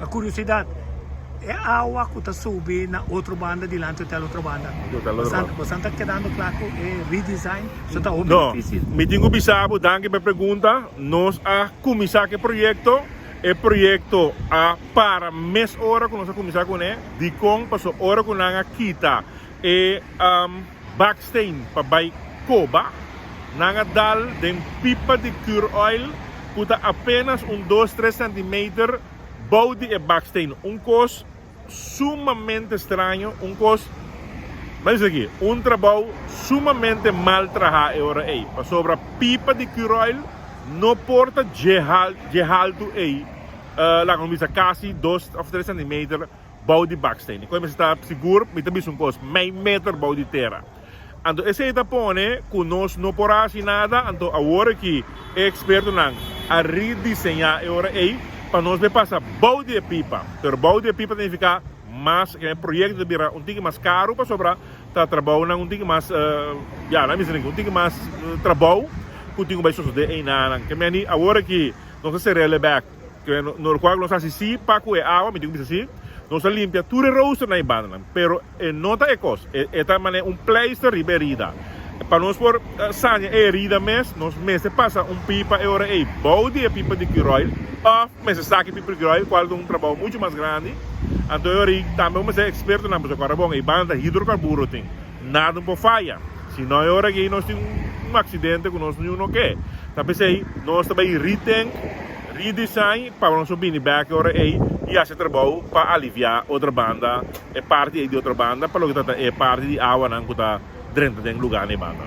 A curiosidade, é a água que está subindo na outra banda, dilante da outra banda. Você está quedando claro que é redesign? Você está No, difícil? me tengo bisabo, danke pela pergunta. Nós a começar que projeto. O projeto para mês hora que nós começar com ele, de com passou hora com a quita e backstage para vai coba, nanga dal de pipa de cure oil, puta apenas 2-3 cm body e backstage, cos sumamente estranho, cos mas aqui, trabalho sumamente mal trabalhado agora aí, para sobre a pipa de cure oil não porta de alto aí, lá como diz quase 2 ou 3 cm body backstage. Quando você está seguro, me também um costo meio metro body terra. Então esse está pone que nós não porá nada, então agora que é experto não a redesenhar agora aí para nós ver passar body de pipa. Pero body de pipa tem que ficar mais que projeto de virar pouco mais caro para sobrar tá trabalho não pouco mais já não me sei pouco mais trabalho que vai suceder em nada. Que me agora que nós se relevar que no qual nós assim para com a água, me digo assim, nós limpia tudo rosto na banda, pero nota é coisa, é também pleister riberida. Para nós por sanha herida nós se passa pipa e hora aí, body a pipa de quiroil, ou mas saque pipa de quiroil, qual é trabalho muito mais grande. Então eu também vamos ser experto na música bom, e banda hidrocarburo tem, nada por falha. Se não é hora que nós temos acidente que nós não quer. Tapi sei, nós também redesign para nós subir back hora aí e esse trabalho para aliviar outra banda, é parte de outra banda, para o que é parte de água não que está dentro do lugar na banda.